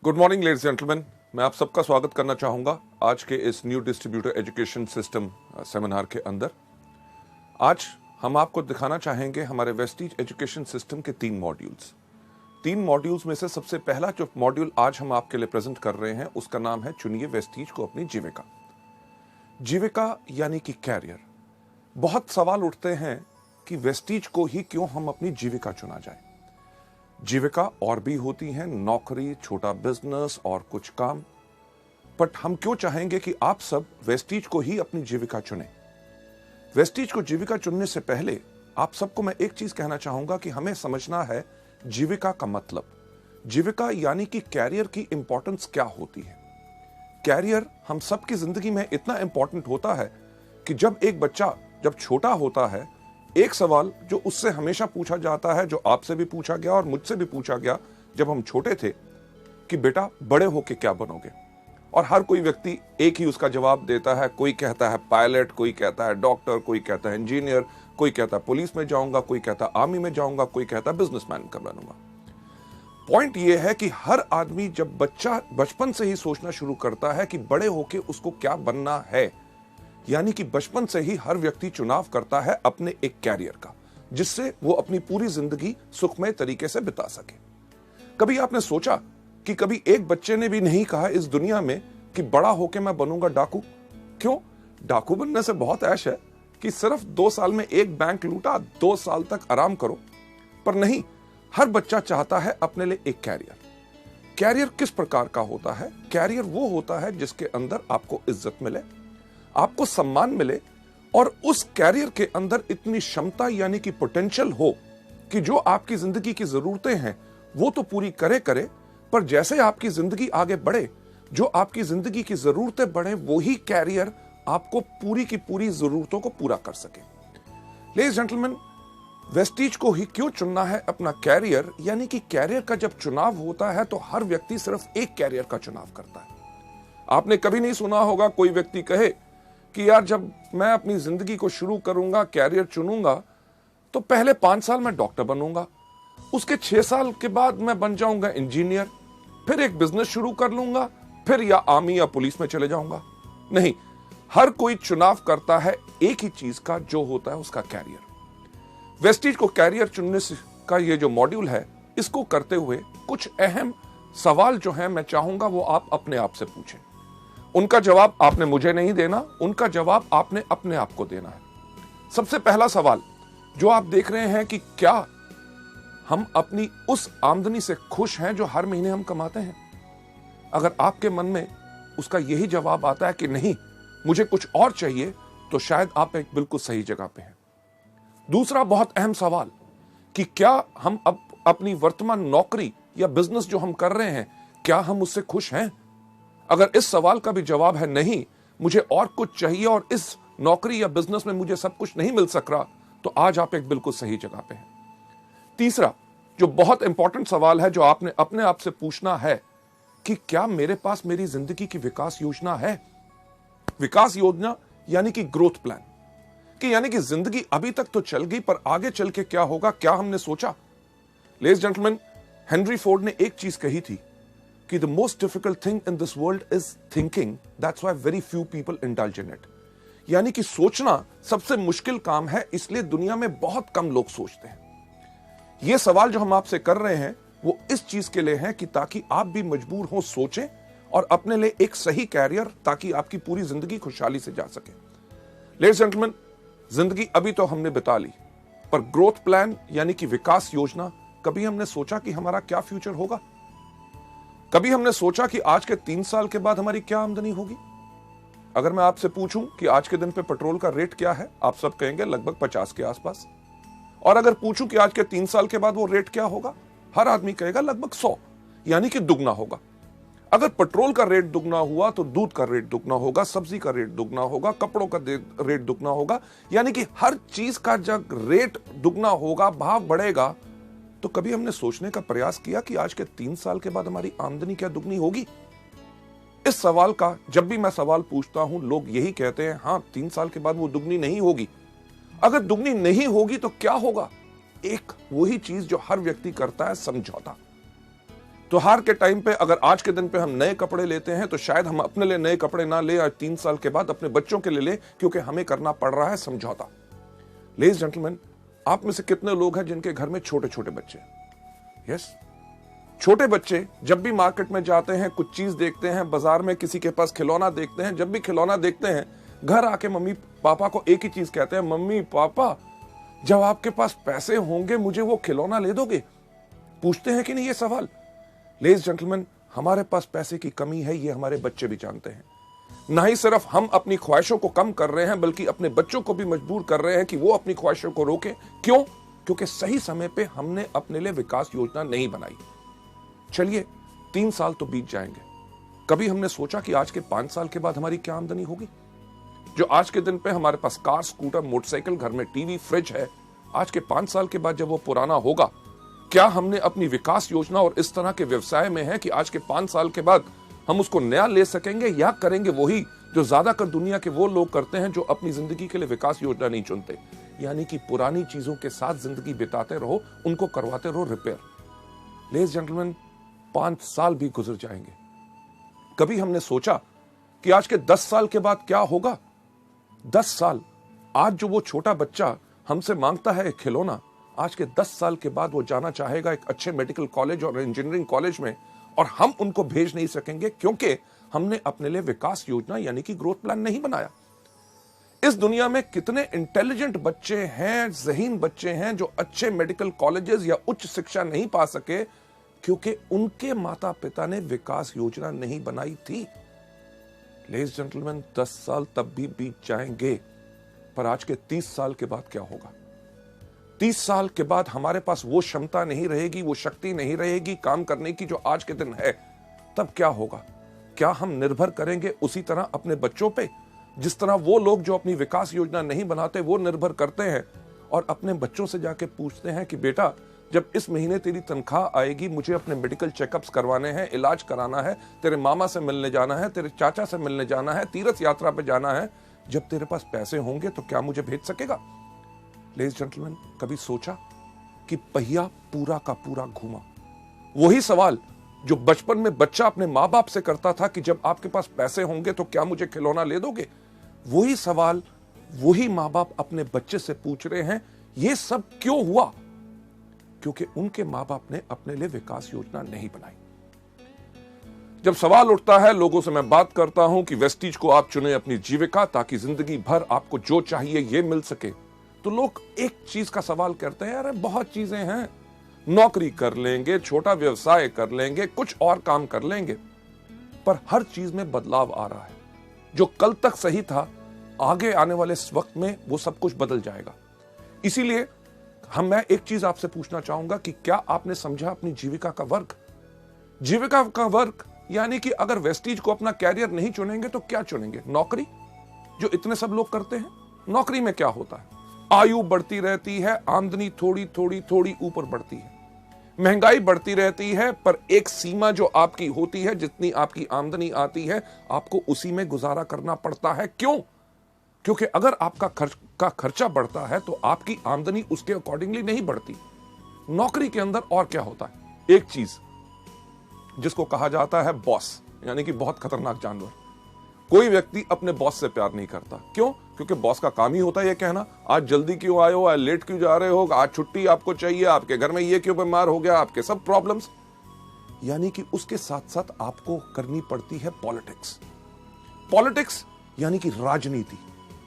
Good morning ladies gentleman, मैं आप सबका स्वागत करना चाहूंगा आज के इस new distributor education system seminar के अंदर। आज हम आपको दिखाना चाहेंगे हमारे वेस्टीज एजुकेशन सिस्टम के तीन मॉड्यूल्स में से सबसे पहला जो मॉड्यूल आज हम आपके लिए प्रेजेंट कर रहे हैं उसका नाम है चुनिए वेस्टीज को अपनी जीविका यानी कि कैरियर। बहुत सवाल उठते हैं कि वेस्टीज को ही क्यों हम अपनी जीविका चुना जाए। जीविका और भी होती हैं, नौकरी, छोटा बिजनेस और कुछ काम, बट हम क्यों चाहेंगे कि आप सब वेस्टीज को ही अपनी जीविका चुनें। वेस्टीज को जीविका चुनने से पहले आप सबको मैं एक चीज कहना चाहूंगा कि हमें समझना है जीविका का मतलब। जीविका यानी कि कैरियर की इंपॉर्टेंस क्या होती है। कैरियर हम सबकी जिंदगी में इतना इंपॉर्टेंट होता है कि जब एक बच्चा जब छोटा होता है, एक सवाल जो उससे हमेशा पूछा जाता है, जो आपसे भी पूछा गया और मुझसे भी पूछा गया जब हम छोटे थे, कि बेटा बड़े होके क्या बनोगे। और हर कोई व्यक्ति एक ही उसका जवाब देता है। कोई कहता है पायलट, कोई कहता है डॉक्टर, कोई कहता है इंजीनियर, कोई कहता है पुलिस में जाऊंगा, कोई कहता है आर्मी में जाऊंगा, कोई कहता है बिजनेसमैन का बनूंगा। पॉइंट यह है कि हर आदमी जब बच्चा बचपन से ही सोचना शुरू करता है कि बड़े होके उसको क्या बनना है, यानी कि बचपन से ही हर व्यक्ति चुनाव करता है अपने एक कैरियर का, जिससे वो अपनी पूरी जिंदगी सुखमय तरीके से बिता सके। कभी आपने सोचा कि कभी एक बच्चे ने भी नहीं कहा इस दुनिया में कि बड़ा होके मैं बनूंगा डाकू। क्यों? डाकू बनने से बहुत ऐश है कि सिर्फ 2 साल में एक बैंक लूटा, 2 साल तक आराम करो। पर नहीं, हर बच्चा चाहता है अपने लिए एक कैरियर। कैरियर किस प्रकार का होता है? कैरियर वो होता है जिसके अंदर आपको इज्जत मिले, आपको सम्मान मिले, और उस कैरियर के अंदर इतनी क्षमता यानी कि पोटेंशियल हो कि जो आपकी जिंदगी की जरूरतें हैं वो तो पूरी करे, पर जैसे आपकी जिंदगी आगे बढ़े, जो आपकी जिंदगी की जरूरतें बढ़े, वही कैरियर आपको पूरी की पूरी जरूरतों को पूरा कर सके। लेडीज जेंटलमैन, वेस्टीज को ही क्यों चुनना है अपना कैरियर, यानी कि कैरियर का जब चुनाव होता है तो हर व्यक्ति सिर्फ एक कैरियर का चुनाव करता है। आपने कभी नहीं सुना होगा कोई व्यक्ति कहे कि यार जब मैं अपनी जिंदगी को शुरू करूंगा, कैरियर चुनूंगा, तो पहले 5 साल मैं डॉक्टर बनूंगा, उसके 6 साल के बाद मैं बन जाऊंगा इंजीनियर, फिर एक बिजनेस शुरू कर लूंगा, फिर या आर्मी या पुलिस में चले जाऊंगा। नहीं, हर कोई चुनाव करता है एक ही चीज का, जो होता है उसका कैरियर। वेस्टीज को कैरियर चुनने का ये जो मॉड्यूल है, इसको करते हुए कुछ अहम सवाल जो है मैं चाहूंगा वो आप अपने आप से पूछें। उनका जवाब आपने मुझे नहीं देना, उनका जवाब आपने अपने आप को देना है। सबसे पहला सवाल जो आप देख रहे हैं कि क्या हम अपनी उस आमदनी से खुश हैं जो हर महीने हम कमाते हैं? अगर आपके मन में उसका यही जवाब आता है कि नहीं, मुझे कुछ और चाहिए, तो शायद आप एक बिल्कुल सही जगह पे हैं। दूसरा बहुत अहम सवाल कि क्या हम अपनी वर्तमान नौकरी या बिजनेस जो हम कर रहे हैं, क्या हम उससे खुश हैं? अगर इस सवाल का भी जवाब है नहीं, मुझे और कुछ चाहिए और इस नौकरी या बिजनेस में मुझे सब कुछ नहीं मिल सक रहा, तो आज आप एक बिल्कुल सही जगह पे हैं। तीसरा जो बहुत इंपॉर्टेंट सवाल है जो आपने अपने आप से पूछना है कि क्या मेरे पास मेरी जिंदगी की विकास योजना है? विकास योजना यानी कि ग्रोथ प्लान, कि यानी कि जिंदगी अभी तक तो चल गई, पर आगे चल के क्या होगा, क्या हमने सोचा? लेडीज जेंटलमैन, हेनरी फोर्ड ने एक चीज कही थी कि the most difficult thing in this world is thinking, that's why very few people indulge in it। यानी कि सोचना सबसे मुश्किल काम है, इसलिए दुनिया में बहुत कम लोग सोचते हैं। यह सवाल जो हम आपसे कर रहे हैं वो इस चीज के लिए है कि ताकि आप भी मजबूर हो सोचें और अपने लिए एक सही कैरियर, ताकि आपकी पूरी जिंदगी खुशहाली से जा सके। लेडीज जेंटलमैन, जिंदगी अभी तो हमने बिता ली, पर ग्रोथ प्लान यानी कि विकास योजना, कभी हमने सोचा कि हमारा क्या फ्यूचर होगा? कभी हमने सोचा कि आज के 3 साल के बाद हमारी क्या आमदनी होगी? अगर मैं आपसे पूछूं कि आज के दिन पे पेट्रोल का रेट क्या है, आप सब कहेंगे लगभग 50 के आसपास। और अगर पूछूं कि आज के 3 साल के बाद वो रेट क्या होगा, हर आदमी कहेगा लगभग 100, यानी कि दुगना होगा। अगर पेट्रोल का रेट दुगना हुआ तो दूध का रेट दुगना होगा, सब्जी का रेट दुगना होगा, कपड़ों का रेट दुगना होगा, यानी कि हर चीज का जब रेट दुगना होगा, भाव बढ़ेगा। तो कभी हमने सोचने का प्रयास किया कि आज के 3 साल के बाद हमारी आमदनी क्या दुगनी होगी? इस सवाल का जब भी मैं सवाल पूछता हूं, लोग यही कहते हैं, हां 3 साल के बाद वो दुगनी नहीं होगी। अगर दुगनी नहीं होगी तो क्या होगा? एक वही चीज जो हर व्यक्ति करता है, समझौता। त्योहार के टाइम पे अगर आज के दिन पे हम नए कपड़े लेते हैं तो शायद हम अपने लिए नए कपड़े ना ले, आज 3 साल के बाद अपने बच्चों के लिए ले, क्योंकि हमें करना पड़ रहा है समझौता। लेडीज जेंटलमैन, आप में से कितने लोग हैं जिनके घर में छोटे छोटे बच्चे? यस, छोटे बच्चे जब भी मार्केट में जाते हैं, कुछ चीज देखते हैं, बाजार में किसी के पास खिलौना देखते हैं, जब भी खिलौना देखते हैं घर आके मम्मी पापा को एक ही चीज कहते हैं, मम्मी पापा जब आपके पास पैसे होंगे मुझे वो खिलौना ले दोगे? पूछते हैं कि नहीं ये सवाल? लेडीज जेंटलमैन, हमारे पास पैसे की कमी है, ये हमारे बच्चे भी जानते हैं। ना ही सिर्फ हम अपनी ख्वाहिशों को कम कर रहे हैं, बल्कि अपने बच्चों को भी मजबूर कर रहे हैं कि वो अपनी ख्वाहिशों को रोकें। क्यों? क्योंकि सही समय पे हमने अपने लिए विकास योजना नहीं बनाई। चलिए 3 साल तो बीत जाएंगे, कभी हमने सोचा कि आज के 5 साल के बाद हमारी क्या आमदनी होगी? जो आज के दिन पे हमारे पास कार, स्कूटर, मोटरसाइकिल, घर में टीवी, फ्रिज है, आज के 5 साल के बाद जब वो पुराना होगा, क्या हमने अपनी विकास योजना और इस तरह के व्यवसाय में है कि आज के 5 साल के बाद हम उसको नया ले सकेंगे, या करेंगे वही जो ज्यादातर दुनिया के वो लोग करते हैं जो अपनी जिंदगी के लिए विकास योजना नहीं चुनते, यानी कि पुरानी चीजों के साथ जिंदगी बिताते रहो, उनको करवाते रहो रिपेयर। लेडीज जेंटलमैन, 5 साल भी गुजर जाएंगे, कभी हमने सोचा कि आज के 10 साल के बाद क्या होगा? 10 साल, आज जो वो छोटा बच्चा हमसे मांगता है एक खिलौना, आज के 10 साल के बाद वो जाना चाहेगा एक अच्छे मेडिकल कॉलेज और इंजीनियरिंग कॉलेज में, और हम उनको भेज नहीं सकेंगे क्योंकि हमने अपने लिए विकास योजना यानी कि ग्रोथ प्लान नहीं बनाया। इस दुनिया में कितने इंटेलिजेंट बच्चे हैं, ज़हीन बच्चे हैं जो अच्छे मेडिकल कॉलेजेस या उच्च शिक्षा नहीं पा सके क्योंकि उनके माता पिता ने विकास योजना नहीं बनाई थी। लेडीज जेंटलमैन, 10 साल तब भी बीत जाएंगे, पर आज के 30 साल के बाद क्या होगा? 30 साल के बाद हमारे पास वो क्षमता नहीं रहेगी, वो शक्ति नहीं रहेगी काम करने की जो आज के दिन है। तब क्या होगा? क्या हम निर्भर करेंगे उसी तरह अपने बच्चों पे, जिस तरह वो लोग जो अपनी विकास योजना नहीं बनाते वो निर्भर करते हैं और अपने बच्चों से जाके पूछते हैं कि बेटा जब इस महीने तेरी तनख्वाह आएगी, मुझे अपने मेडिकल चेकअप्स करवाने हैं, इलाज कराना है, तेरे मामा से मिलने जाना है, तेरे चाचा से मिलने जाना है, तीर्थ यात्रा पे जाना है, जब तेरे पास पैसे होंगे तो क्या मुझे भेज सकेगा? लेडीज जेंटलमैन, कभी सोचा कि पहिया पूरा का पूरा घूमा? वही सवाल जो बचपन में बच्चा अपने माँ बाप से करता था कि जब आपके पास पैसे होंगे तो क्या मुझे खिलौना ले दोगे, वही सवाल वही माँ बाप अपने बच्चे से पूछ रहे हैं। ये सब क्यों हुआ? क्योंकि उनके माँ बाप ने अपने लिए विकास योजना नहीं बनाई। जब सवाल उठता है, लोगों से मैं बात करता हूं कि वेस्टीज को आप चुने अपनी जीविका ताकि जिंदगी भर आपको जो चाहिए ये मिल सके, तो लोग एक चीज का सवाल करते हैं, अरे बहुत चीजें हैं, नौकरी कर लेंगे, छोटा व्यवसाय कर लेंगे, कुछ और काम कर लेंगे, पर हर चीज में बदलाव आ रहा है। जो कल तक सही था, आगे आने वाले इस वक्त में वो सब कुछ बदल जाएगा। इसीलिए मैं एक चीज आपसे पूछना चाहूंगा कि क्या आपने समझा अपनी जीविका का वर्ग? जीविका का वर्ग यानी कि अगर वेस्टीज को अपना कैरियर नहीं चुनेंगे तो क्या चुनेंगे? नौकरी, जो इतने सब लोग करते हैं। नौकरी में क्या होता है? आयु बढ़ती रहती है, आमदनी थोड़ी थोड़ी थोड़ी ऊपर बढ़ती है, महंगाई बढ़ती रहती है, पर एक सीमा जो आपकी होती है, जितनी आपकी आमदनी आती है आपको उसी में गुजारा करना पड़ता है। क्यों? क्योंकि अगर आपका खर्चा बढ़ता है तो आपकी आमदनी उसके अकॉर्डिंगली नहीं बढ़ती। नौकरी के अंदर और क्या होता है? एक चीज जिसको कहा जाता है बॉस, यानी कि बहुत खतरनाक जानवर। कोई व्यक्ति अपने बॉस से प्यार नहीं करता। क्यों? क्योंकि बॉस का काम ही होता है ये कहना, आज जल्दी क्यों आए हो, आज लेट क्यों जा रहे हो, आज छुट्टी आपको चाहिए, आपके घर में ये क्यों बीमार हो गया, आपके सब प्रॉब्लम्स। यानी कि उसके साथ साथ आपको करनी पड़ती है पॉलिटिक्स। पॉलिटिक्स यानी कि राजनीति।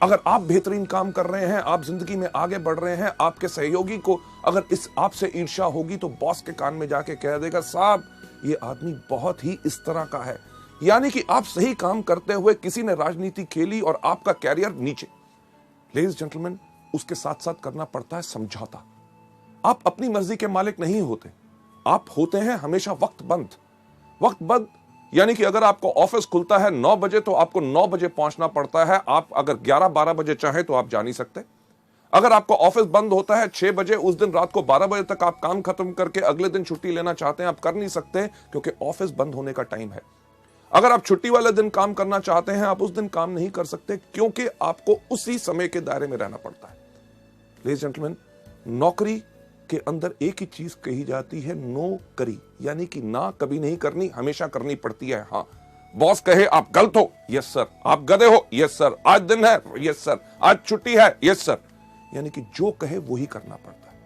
अगर आप बेहतरीन काम कर रहे हैं, आप जिंदगी में आगे बढ़ रहे हैं, आपके सहयोगी को अगर इस आपसे ईर्ष्या होगी तो बॉस के कान में जाके कह देगा, साहब ये आदमी बहुत ही इस तरह का है। यानी कि आप सही काम करते हुए किसी ने राजनीति खेली और आपका कैरियर नीचे। लेडीज जेंटलमैन, उसके साथ साथ करना पड़ता है समझौता। आप अपनी मर्जी के मालिक नहीं होते, आप होते हैं हमेशा वक्त बंद यानी कि अगर आपको ऑफिस खुलता है 9 बजे तो आपको 9 बजे पहुंचना पड़ता है। आप अगर 11-12 बजे चाहे तो आप जा नहीं सकते। अगर आपको ऑफिस बंद होता है 6 बजे, उस दिन रात को 12 बजे तक आप काम खत्म करके अगले दिन छुट्टी लेना चाहते हैं, आप कर नहीं सकते क्योंकि ऑफिस बंद होने का टाइम है। अगर आप छुट्टी वाले दिन काम करना चाहते हैं, आप उस दिन काम नहीं कर सकते क्योंकि आपको उसी समय के दायरे में रहना पड़ता है। लेडीज जेंटलमैन, नौकरी के अंदर एक ही चीज कही जाती है, नो करी, यानी कि ना कभी नहीं करनी, हमेशा करनी पड़ती है। हाँ, बॉस कहे आप गलत हो, यस सर, आप गधे हो, यस सर, आज दिन है, यस सर, आज छुट्टी है, यस सर, यानी कि जो कहे वो ही करना पड़ता है।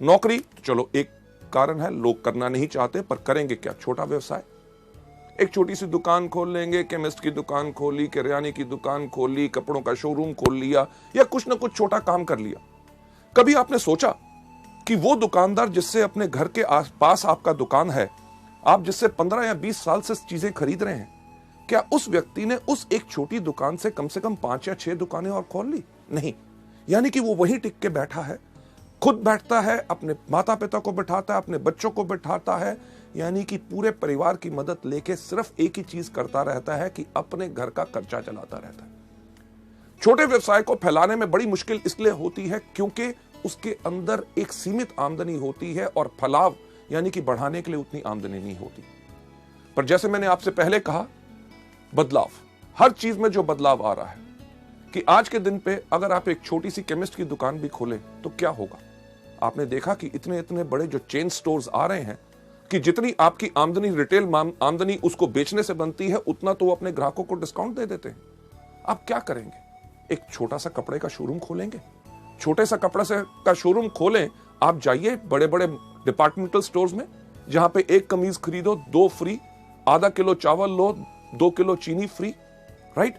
नौकरी चलो एक कारण है, लोग करना नहीं चाहते, पर करेंगे क्या? छोटा व्यवसाय, एक छोटी सी दुकान खोल लेंगे, केमिस्ट की दुकान खोली, किराने की दुकान खोली, कपड़ों का शोरूम खोल लिया, या कुछ ना कुछ छोटा काम कर लिया। कभी आपने सोचा कि वो दुकानदार जिससे अपने घर के आसपास आपका दुकान है, आप जिससे 15 या 20 साल से चीजें खरीद रहे हैं, क्या उस व्यक्ति ने उस एक छोटी दुकान से कम 5 या 6 दुकानें और खोल ली? नहीं, यानी कि वो वहीं टिक के बैठा है, खुद बैठता है, अपने माता पिता को बिठाता है, अपने बच्चों को बिठाता है, यानी कि पूरे परिवार की मदद लेके सिर्फ एक ही चीज करता रहता है कि अपने घर का खर्चा चलाता रहता है। छोटे व्यवसाय को फैलाने में बड़ी मुश्किल इसलिए होती है क्योंकि उसके अंदर एक सीमित आमदनी होती है और फलाव यानी कि बढ़ाने के लिए उतनी आमदनी नहीं होती। पर जैसे मैंने आपसे पहले कहा, बदलाव, हर चीज में जो बदलाव आ रहा है कि आज के दिन पे अगर आप एक छोटी सी केमिस्ट की दुकान भी खोलें तो क्या होगा? आपने देखा कि इतने इतने बड़े जो चेन स्टोर्स आ रहे हैं कि जितनी आपकी आमदनी, रिटेल आमदनी उसको बेचने से बनती है, उतना तो वो अपने ग्राहकों को डिस्काउंट दे देते हैं। आप क्या करेंगे? एक छोटा सा कपड़े का शोरूम खोलेंगे। छोटे सा कपड़ा से का शोरूम खोलें, आप जाइए बड़े बड़े डिपार्टमेंटल स्टोर्स में, जहां पे एक कमीज खरीदो 2 फ्री, आधा किलो चावल लो 2 किलो चीनी फ्री, राइट?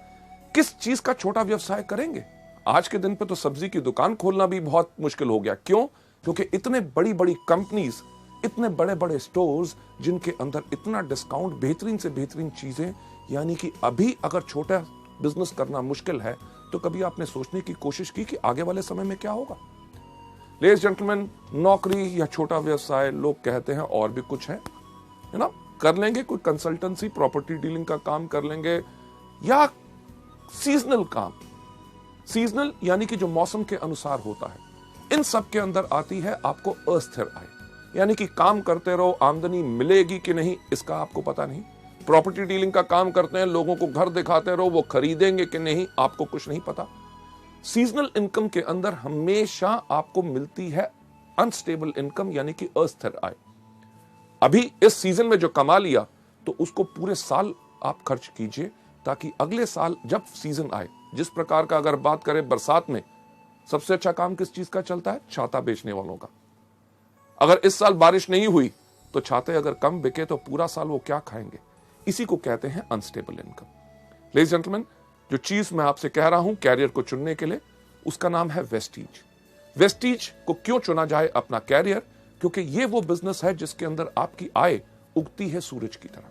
किस चीज का छोटा व्यवसाय करेंगे? आज के दिन पे तो सब्जी की दुकान खोलना भी बहुत मुश्किल हो गया। क्यों? क्योंकि इतने बड़ी बड़ी कंपनीज, इतने बड़े बड़े स्टोर्स जिनके अंदर इतना डिस्काउंट, बेहतरीन से बेहतरीन चीजें, यानी कि अभी अगर छोटा बिजनेस करना मुश्किल है तो कभी आपने सोचने की कोशिश की कि आगे वाले समय में क्या होगा? लेडीज जेंटलमैन, नौकरी या छोटा व्यवसाय, लोग कहते हैं और भी कुछ है ना, कर लेंगे, कोई कंसल्टेंसी, प्रॉपर्टी डीलिंग का काम कर लेंगे, या सीजनल काम। सीजनल यानी कि जो मौसम के अनुसार होता है। इन सब के अंदर आती है आपको अस्थिर आय, यानी कि काम करते रहो, आमदनी मिलेगी कि नहीं इसका आपको पता नहीं। प्रॉपर्टी डीलिंग का काम करते हैं, लोगों को घर दिखाते रहो, वो खरीदेंगे कि नहीं आपको कुछ नहीं पता। सीजनल इनकम के अंदर हमेशा आपको मिलती है अनस्टेबल इनकम, यानी कि अस्थिर आय। अभी इस सीजन में जो कमा लिया तो उसको पूरे साल आप खर्च कीजिए, ताकि अगले साल जब सीजन आए, जिस प्रकार का अगर बात करें बरसात में, सबसे अच्छा काम किस चीज का चलता है? छाता बेचने वालों का। अगर इस साल बारिश नहीं हुई तो छाते अगर कम बिके तो पूरा साल वो क्या खाएंगे? इसी को कहते हैं अनस्टेबल इनकम। लेडीज जेंटलमैन, जो चीज मैं आपसे कह रहा हूं कैरियर को चुनने के लिए, उसका नाम है वेस्टीज। वेस्टीज को क्यों चुना जाए अपना कैरियर? क्योंकि ये वो बिजनेस है जिसके अंदर आपकी आय उगती है सूरज की तरह।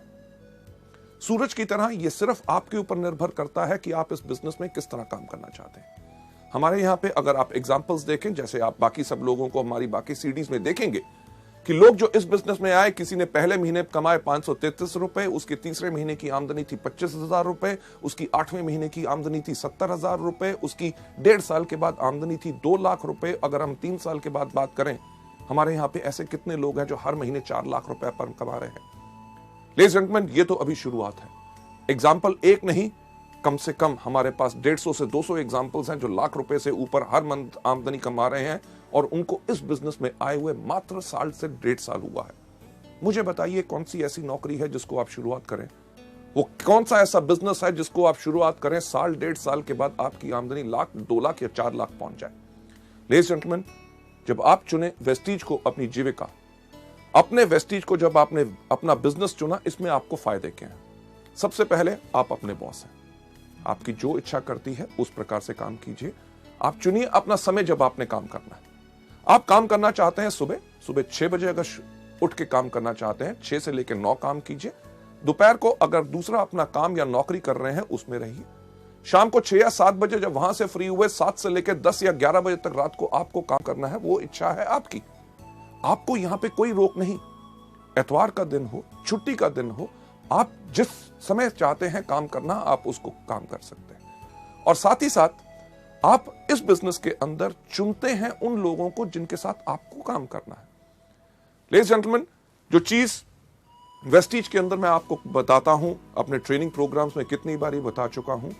सूरज की तरह ये सिर्फ आपके ऊपर निर्भर करता है कि आप इस बिजनेस में किस तरह काम करना चाहते हैं। हमारे यहाँ पे अगर आप एग्जांपल्स देखें, जैसे आप बाकी सब लोगों को हमारी बाकी सीडीज में देखेंगे कि लोग जो इस बिजनेस में आए, किसी ने पहले महीने कमाए 533 रुपए, उसके तीसरे महीने की आमदनी थी 25,000 रुपए, उसकी 8वें महीने की आमदनी थी 70,000 रुपए, उसकी 1.5 साल के बाद आमदनी थी 2 लाख रुपए। अगर हम 3 साल के बाद बात करें, हमारे यहाँ पे ऐसे कितने लोग हैं जो हर महीने 4 लाख रुपए पर कमा रहे हैं? लेडीज जेंटलमैन, ये तो अभी शुरुआत है। एग्जाम्पल एक नहीं, कम से कम हमारे पास 150 से 200 एग्जाम्पल्स हैं जो लाख रुपए से ऊपर हर मंथ आमदनी कमा रहे हैं, और उनको इस बिजनेस में आए हुए मात्र साल से 1.5 साल हुआ है। मुझे बताइए कौन सी ऐसी नौकरी है जिसको आप शुरुआत करें, वो कौन सा ऐसा बिजनेस है जिसको आप शुरुआत करें, साल 1.5 साल के बाद आपकी आमदनी लाख, 2 लाख या 4 लाख पहुंच जाए? लेडीज जेंटलमैन, जब आप चुने वेस्टीज को अपनी जीविका, अपने वेस्टीज को जब आपने अपना बिजनेस चुना, इसमें आपको फायदे क्या हैं? सबसे पहले आप अपने बॉस हैं, आपकी जो इच्छा करती है उस प्रकार से काम कीजिए। आप चुनिए अपना समय जब आपने काम करना है। आप काम करना चाहते हैं सुबह 6 बजे, अगर उठ के काम करना चाहते हैं 6 से लेकर 9 काम कीजिए। दोपहर को अगर दूसरा अपना काम या नौकरी कर रहे हैं उसमें रहिए। शाम को 6 या 7 बजे जब वहां से फ्री हुए, 7 से लेकर 10 या 11 बजे तक रात को आपको काम करना है, वो इच्छा है आपकी। आपको यहां पे कोई रोक नहीं। एतवार का दिन हो, छुट्टी का दिन हो, आप जिस समय चाहते हैं काम करना, आप उसको काम कर सकते हैं। और साथ ही साथ आप इस बिजनेस के अंदर चुनते हैं उन लोगों को जिनके साथ आपको काम करना है। लेडीज जेंटलमैन, जो चीज वेस्टीज के अंदर मैं आपको बताता हूं, अपने ट्रेनिंग प्रोग्राम्स में कितनी बारी बता चुका हूं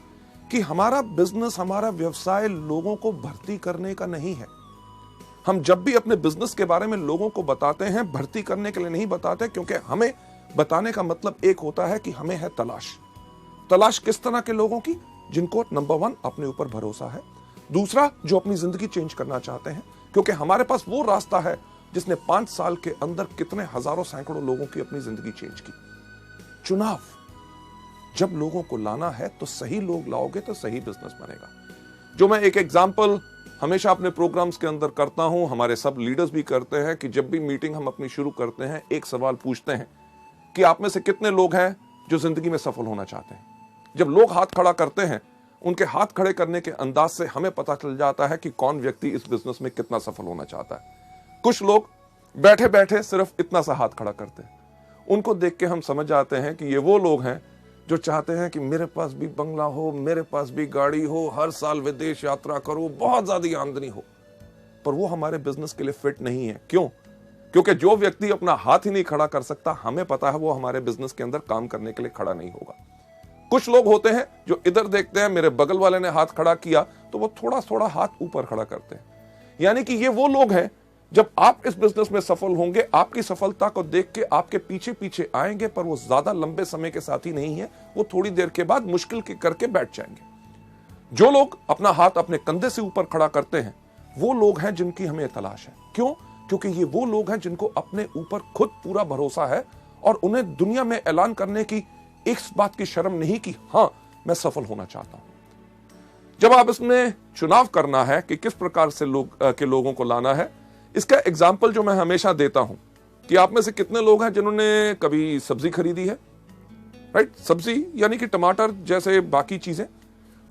कि हमारा बिजनेस, हमारा व्यवसाय लोगों को भर्ती करने का नहीं है। हम जब भी अपने बिजनेस के बारे में लोगों को बताते हैं, भर्ती करने के लिए नहीं बताते, क्योंकि हमें बताने का मतलब एक होता है कि हमें है तलाश किस तरह के लोगों की, जिनको नंबर 1 अपने ऊपर भरोसा है, दूसरा जो अपनी जिंदगी चेंज करना चाहते हैं, क्योंकि हमारे पास वो रास्ता है जिसने 5 साल के अंदर कितने हजारों सैकड़ों लोगों की अपनी जिंदगी चेंज की। चुनाव, जब लोगों को लाना है तो सही लोग लाओगे तो सही बिजनेस बनेगा। जो मैं एक एग्जांपल हमेशा अपने प्रोग्राम्स के अंदर करता हूं, हमारे सब लीडर्स भी करते हैं, कि जब भी मीटिंग हम अपनी शुरू करते हैं एक सवाल पूछते हैं कि आप में से कितने लोग हैं जो जिंदगी में सफल होना चाहते हैं। जब लोग हाथ खड़ा करते हैं, उनके हाथ खड़े करने के अंदाज से हमें पता चल जाता है कि कौन व्यक्ति इस बिजनेस में कितना सफल होना चाहता है। कुछ लोग बैठे बैठे सिर्फ इतना सा हाथ खड़ा करते हैं, उनको देख के हम समझ जाते हैं कि ये वो लोग हैं जो चाहते हैं कि मेरे पास भी बंगला हो, मेरे पास भी गाड़ी हो, हर साल विदेश यात्रा करो, बहुत ज्यादा आमदनी हो। पर वो हमारे बिजनेस के लिए फिट नहीं है। क्यों? क्योंकि जो व्यक्ति अपना हाथ ही नहीं खड़ा कर सकता, हमें पता है वो हमारे बिजनेस के अंदर काम करने के लिए खड़ा नहीं होगा। कुछ लोग होते हैं जो इधर देखते हैं, मेरे बगल वाले ने हाथ खड़ा किया तो वो थोड़ा थोड़ा हाथ ऊपर खड़ा करते हैं। यानी कि ये वो लोग हैं, जब आप इस बिजनेस में सफल होंगे, आपकी सफलता को देख के आपके पीछे पीछे आएंगे, पर वो ज्यादा लंबे समय के साथ ही नहीं है, वो थोड़ी देर के बाद मुश्किल के करके बैठ जाएंगे। जो लोग अपना हाथ अपने कंधे से ऊपर खड़ा करते हैं, वो लोग हैं जिनकी हमें तलाश है। क्यों? क्योंकि ये वो लोग हैं जिनको अपने ऊपर खुद पूरा भरोसा है और उन्हें दुनिया में ऐलान करने की इस बात की शर्म नहीं कि हाँ, मैं सफल होना चाहता हूं। जब आप इसमें चुनाव करना है कि किस प्रकार से लोगों को लाना है, इसका एग्जाम्पल जो मैं हमेशा देता हूं कि आप में से कितने लोग हैं जिन्होंने कभी सब्जी खरीदी है, राइट? सब्जी यानी कि टमाटर जैसे बाकी चीजें।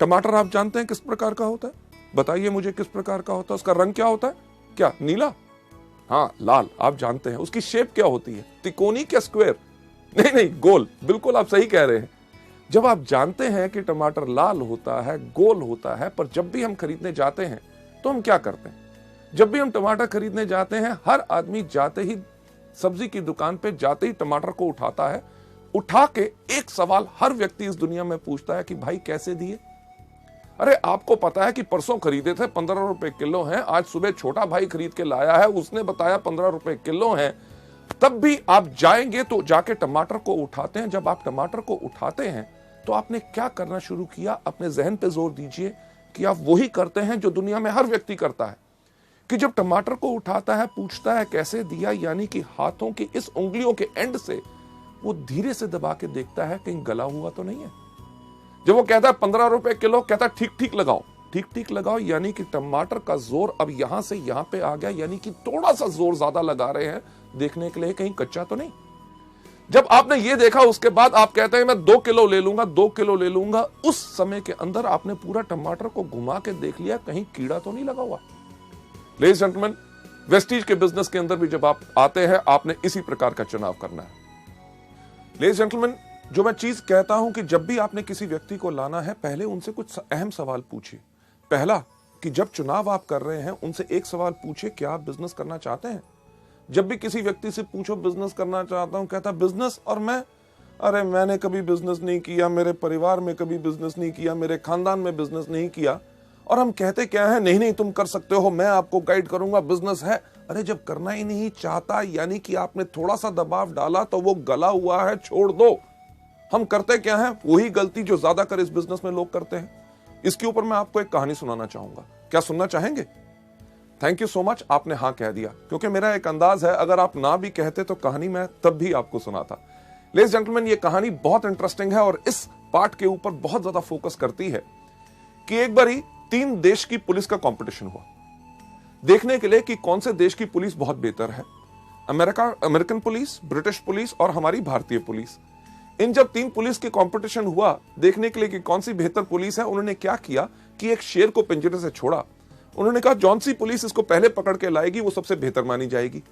टमाटर आप जानते हैं किस प्रकार का होता है? बताइए मुझे किस प्रकार का होता है? उसका रंग क्या होता है? क्या नीला? हाँ, लाल। आप जानते हैं उसकी शेप क्या होती है? त्रिकोणी क्या स्क्वायर? नहीं, गोल। बिल्कुल आप सही कह रहे हैं। जब आप जानते हैं कि टमाटर लाल होता है, गोल होता है, पर जब भी हम खरीदने जाते हैं तो हम क्या करते हैं? जब भी हम टमाटर खरीदने जाते हैं, हर आदमी जाते ही सब्जी की दुकान पे जाते ही टमाटर को उठाता है। उठा के एक सवाल हर व्यक्ति इस दुनिया में पूछता है कि भाई कैसे दिए? अरे आपको पता है कि परसों खरीदे थे 15 रुपए किलो हैं, आज सुबह छोटा भाई खरीद के लाया है, उसने बताया 15 रुपए किलो हैं। तब भी आप जाएंगे तो जाके टमाटर को उठाते हैं। जब आप टमाटर को उठाते हैं तो आपने क्या करना शुरू किया? अपने जहन पे जोर दीजिए कि आप वही करते हैं जो दुनिया में हर व्यक्ति करता है, कि जब टमाटर को उठाता है पूछता है कैसे दिया, यानी कि हाथों की इस उंगलियों के एंड से वो धीरे से दबा के देखता है कहीं गला हुआ तो नहीं है। जब वो कहता है 15 रुपए किलो, कहता है ठीक ठीक लगाओ, ठीक ठीक लगाओ, यानी कि टमाटर का जोर अब यहां से यहां पे आ गया, यानी कि थोड़ा सा जोर ज्यादा लगा रहे हैं देखने के लिए कहीं कच्चा तो नहीं। जब आपने ये देखा उसके बाद आप कहते हैं मैं 2 किलो ले लूंगा, 2 किलो ले लूंगा। उस समय के अंदर आपने पूरा टमाटर को घुमा के देख लिया कहीं कीड़ा तो नहीं लगा हुआ। लेडीज जेंटलमैन, वेस्टीज के बिजनेस के अंदर भी जब आप आते हैं, आपने इसी प्रकार का चुनाव करना है। लेडीज जेंटलमैन, जो मैं चीज कहता हूं कि जब भी आपने किसी व्यक्ति को लाना है, पहले उनसे कुछ अहम सवाल पूछिए। पहला, कि जब चुनाव आप कर रहे हैं उनसे एक सवाल पूछिए, क्या आप बिजनेस करना चाहते हैं? जब भी किसी व्यक्ति से पूछो बिजनेस करना चाहता हूं, कहता बिजनेस और मैं, अरे मैंने कभी बिजनेस नहीं किया, मेरे परिवार में कभी बिजनेस नहीं किया, मेरे खानदान में बिजनेस नहीं किया। और हम कहते क्या है? नहीं तुम कर सकते हो, मैं आपको गाइड करूंगा, बिजनेस है। अरे जब करना ही नहीं चाहता, यानी कि आपने थोड़ा सा दबाव डाला तो वो गला हुआ है, छोड़ दो। हम करते क्या है? वही गलती जो ज्यादातर इस बिजनेस में लोग करते हैं। इसके ऊपर मैं आपको एक कहानी सुनाना चाहूंगा। क्या सुनना चाहेंगे? थैंक यू सो मच, आपने हाँ कह दिया, क्योंकि मेरा एक अंदाज है अगर आप ना भी कहते तो कहानी मैं तब भी आपको सुनाता। लेडीज जेंटलमैन, ये कहानी बहुत इंटरेस्टिंग है और इस पार्ट के ऊपर बहुत ज्यादा फोकस करती है कि एक बारी 3 देश की पुलिस का कंपटीशन हुआ, देखने के लिए कि कौन से देश की पुलिस बहुत बेहतर है। अमेरिकन पुलिस, ब्रिटिश पुलिस और हमारी भारतीय पुलिस। इन जब 3 पुलिस के कंपटीशन हुआ देखने के लिए कि कौन सी बेहतर पुलिस है, उन्होंने क्या किया कि एक शेर को पिंजरे से छोड़ा। उन्होंने कहा जौन सी पुलिस इसको पहले पकड़ के लाएगी वो सबसे बेहतर मानी जाएगी।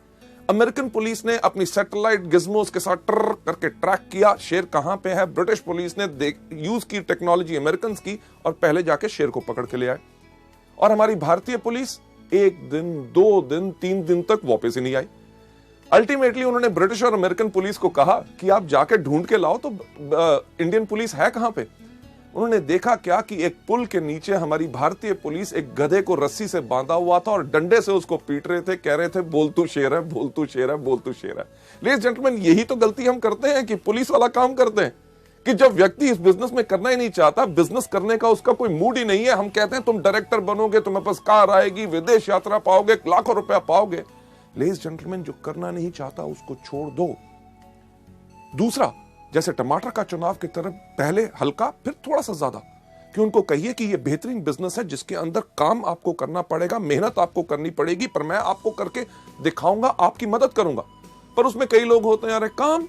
अमेरिकन पुलिस ने अपनी सैटेलाइट गिज्मोस के साथ ट्र करके ट्रैक किया शेर कहां पे है। ब्रिटिश पुलिस ने यूज की टेक्नोलॉजी अमेरिकन की और पहले जाके शेर को पकड़ के ले आए। और हमारी भारतीय पुलिस 1 दिन, 2 दिन, 3 दिन तक वापस ही नहीं आई। अल्टीमेटली उन्होंने ब्रिटिश और अमेरिकन पुलिस को कहा कि आप जाके ढूंढ के लाओ तो इंडियन पुलिस है कहां पे। उन्होंने देखा क्या कि एक पुल के नीचे हमारी भारतीय पुलिस एक गधे को रस्सी से बांधा हुआ था और डंडे से उसको पीट रहे थे, कह रहे थे बोल तू शेर है, बोल तू शेर है, बोल तू शेर है। लेडीज जेंटलमैन, यही तो गलती हम करते हैं कि पुलिस वाला काम करते हैं कि जब व्यक्ति इस बिजनेस में करना ही नहीं चाहता, बिजनेस करने का उसका कोई मूड ही नहीं है, हम कहते हैं तुम डायरेक्टर बनोगे, तुम्हारे पास कार आएगी, विदेश यात्रा पाओगे, लाखों रुपया पाओगे। लेडीज जेंटलमैन, जो करना नहीं चाहता उसको छोड़ दो। दूसरा, जैसे टमाटर का चुनाव की तरफ, पहले हल्का फिर थोड़ा सा ज्यादा, कि उनको कहिए कि ये बेहतरीन बिजनेस है जिसके अंदर काम आपको करना पड़ेगा, मेहनत आपको करनी पड़ेगी, पर मैं आपको करके दिखाऊंगा, आपकी मदद करूंगा। पर उसमें कई लोग होते हैं, अरे काम,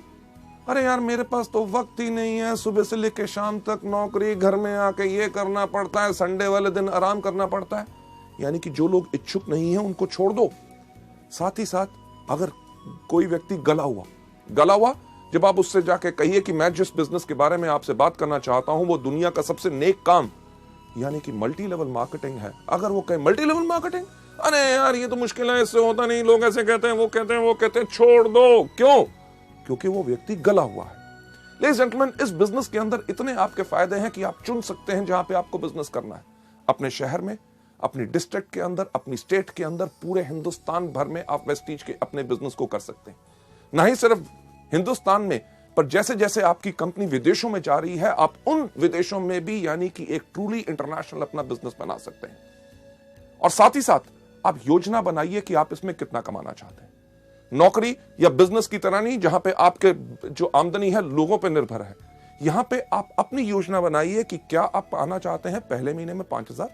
अरे यार मेरे पास तो वक्त ही नहीं है, सुबह से लेकर शाम तक नौकरी, घर में आके ये करना पड़ता है, संडे वाले दिन आराम करना पड़ता है। यानी कि जो लोग इच्छुक नहीं है उनको छोड़ दो। साथ ही साथ अगर कोई व्यक्ति गला हुआ, जब आप उससे जाके कहिए कि मैं जिस बिजनेस के बारे में आपसे बात करना चाहता हूं वो दुनिया का सबसे नेक काम यानी कि मल्टी लेवल मार्केटिंग है, अगर वो कहे मल्टी लेवल मार्केटिंग, अरे यार ये तो मुश्किल है, इससे होता नहीं, लोग ऐसे कहते हैं, वो कहते हैं, छोड़ दो। क्यों? क्योंकि वो व्यक्ति गला हुआ है। लेडीज जेंटलमैन, इस बिजनेस के अंदर इतने आपके फायदे हैं कि आप चुन सकते हैं जहां पे आपको बिजनेस करना है। अपने शहर में, अपनी डिस्ट्रिक्ट के अंदर, अपनी स्टेट के अंदर, पूरे हिंदुस्तान भर में आप वेस्टीज के अपने बिजनेस को कर सकते हैं। ना ही सिर्फ हिंदुस्तान में, पर जैसे जैसे आपकी कंपनी विदेशों में जा रही है, आप उन विदेशों में भी यानी कि एक ट्रूली इंटरनेशनल अपना बिजनेस बना सकते हैं। और साथ ही साथ आप योजना बनाइए कि आप इसमें कितना कमाना चाहते हैं। नौकरी या बिजनेस की तरह नहीं जहां पे आपके जो आमदनी है लोगों पे निर्भर है। यहां पे आप अपनी योजना बनाइए कि क्या आप पाना चाहते हैं पहले महीने में 5,000,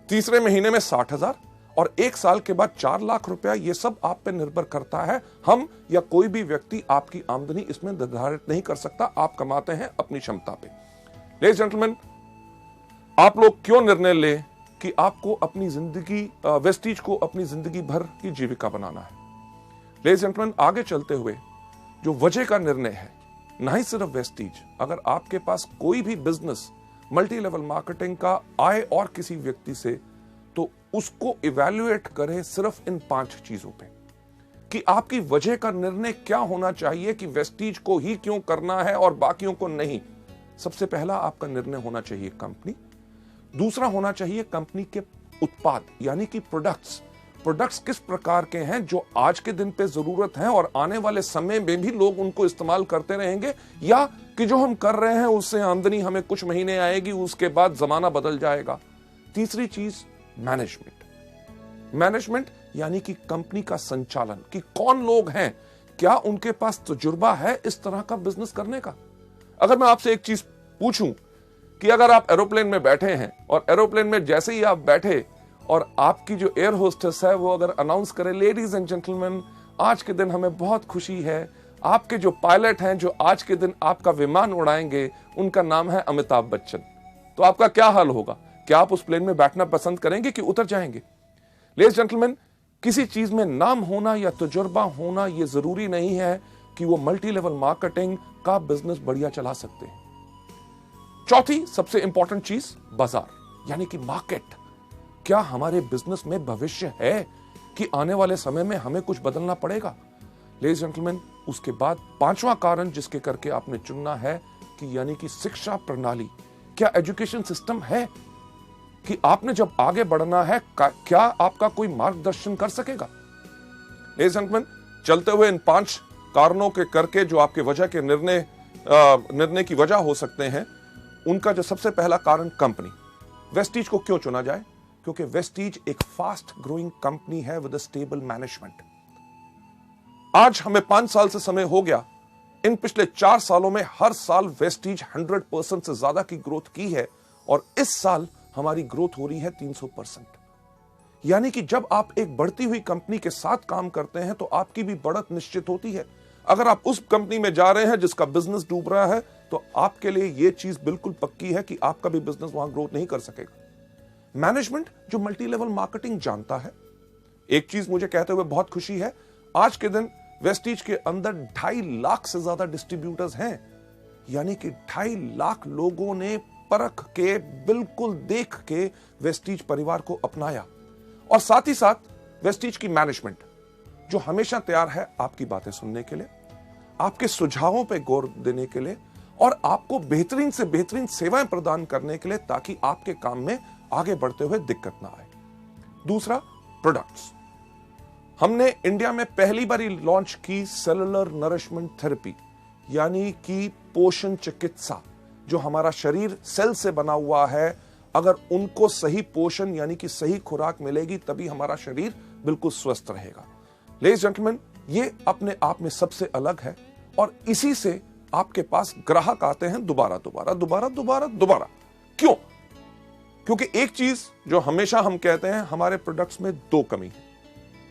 तीसरे महीने में 60,000 और 1 साल के बाद 4 लाख रुपया। ये सब आप पे निर्भर करता है। हम या कोई भी व्यक्ति आपकी आमदनी इसमें निर्धारित नहीं कर सकता। आप कमाते हैं अपनी क्षमता पे। लेडीज जेंटलमैन, आप लोग क्यों निर्णय लें कि आपको अपनी जिंदगी, वेस्टीज को अपनी जिंदगी भर की जीविका बनाना है। लेडीज जेंटलमैन, आगे चलते हुए जो वजह का निर्णय है, ना ही सिर्फ वेस्टीज, अगर आपके पास कोई भी बिजनेस मल्टी लेवल मार्केटिंग का आए और किसी व्यक्ति से, तो उसको इवैल्यूएट करें सिर्फ इन 5 चीजों पे कि आपकी वजह का निर्णय क्या होना चाहिए कि वेस्टीज को ही क्यों करना है और बाकियों को नहीं। सबसे पहला आपका निर्णय होना चाहिए कंपनी। दूसरा होना चाहिए कंपनी के उत्पाद यानी कि प्रोडक्ट्स किस प्रकार के हैं जो आज के दिन पे जरूरत है और आने वाले समय में भी लोग उनको इस्तेमाल करते रहेंगे, या कि जो हम कर रहे हैं उससे आमदनी हमें कुछ महीने आएगी, उसके बाद जमाना बदल जाएगा। तीसरी चीज मैनेजमेंट यानी कि कंपनी का संचालन, कि कौन लोग हैं, क्या उनके पास तजुर्बा है इस तरह का बिजनेस करने का। अगर मैं आपसे एक चीज पूछूं कि अगर आप एरोप्लेन में बैठे हैं और एरोप्लेन में जैसे ही आप बैठे और आपकी जो एयर होस्टेस है वो अगर अनाउंस करे, लेडीज एंड जेंटलमैन, आज के दिन हमें बहुत खुशी है, आपके जो पायलट हैं जो आज के दिन आपका विमान उड़ाएंगे उनका नाम है अमिताभ बच्चन, तो आपका क्या हाल होगा? क्या आप उस प्लेन में बैठना पसंद करेंगे कि उतर जाएंगे? लेडीज जेंटलमैन, किसी चीज में नाम होना या तजुर्बा होना यह जरूरी नहीं है कि वो मल्टी लेवल मार्केटिंग का बिजनेस बढ़िया चला सकते हैं। चौथी सबसे इंपॉर्टेंट चीज, बाजार यानी कि मार्केट। क्या हमारे बिजनेस में भविष्य है कि आने वाले समय में हमें कुछ बदलना पड़ेगा? लेडीज जेंटलमैन, उसके बाद 5वां कारण जिसके करके आपने चुनना है कि यानी कि शिक्षा प्रणाली। क्या एजुकेशन सिस्टम है कि आपने जब आगे बढ़ना है क्या आपका कोई मार्गदर्शन कर सकेगा? लेडीज जेंटलमैन, चलते हुए इन 5 कारणों के करके जो आपके वजह के निर्णय की वजह हो सकते हैं, उनका जो सबसे पहला कारण कंपनी। वेस्टीज को क्यों चुना जाए? क्योंकि वेस्टीज एक फास्ट ग्रोइंग कंपनी है विद अ स्टेबल मैनेजमेंट। आज हमें 5 साल से समय हो गया, इन पिछले 4 सालों में हर साल वेस्टीज 100% से ज्यादा की ग्रोथ की है और इस साल हमारी ग्रोथ हो रही है 300%। यानी कि जब आप एक बढ़ती हुई कंपनी के साथ काम करते हैं तो आपकी भी बढ़त निश्चित होती है। अगर आप उस कंपनी में जा रहे हैं जिसका बिजनेस डूब रहा है तो आपके लिए यह चीज बिल्कुल पक्की है कि आपका भी बिजनेस वहां ग्रोथ नहीं कर सकेगा। मैनेजमेंट जो मल्टी लेवल मार्केटिंग जानता है। एक चीज मुझे कहते हुए बहुत खुशी है, आज के दिन वेस्टीज के अंदर 2.5 लाख से ज्यादा डिस्ट्रीब्यूटर्स हैं। यानी कि 2.5 लाख लोगों ने परख के, बिल्कुल देख के वेस्टीज परिवार को अपनाया। और साथ ही साथ वेस्टीज की मैनेजमेंट जो हमेशा तैयार है आपकी बातें सुनने के लिए, आपके सुझावों पे गौर देने के लिए और आपको बेहतरीन से बेहतरीन सेवाएं प्रदान करने के लिए, ताकि आपके काम में आगे बढ़ते हुए दिक्कत ना आए। दूसरा, प्रोडक्ट्स। हमने इंडिया में पहली बार लॉन्च की सेलुलर नरिशमेंट थेरेपी, यानी कि पोषण चिकित्सा। जो हमारा शरीर सेल से बना हुआ है, अगर उनको सही पोषण यानी कि सही खुराक मिलेगी, तभी हमारा शरीर बिल्कुल स्वस्थ रहेगा। लेडीज जेंटलमैन, ये अपने आप में सबसे अलग है और इसी से आपके पास ग्राहक आते हैं दोबारा दोबारा दोबारा दोबारा दोबारा। क्यों? क्योंकि एक चीज जो हमेशा हम कहते हैं, हमारे प्रोडक्ट्स में दो कमी है।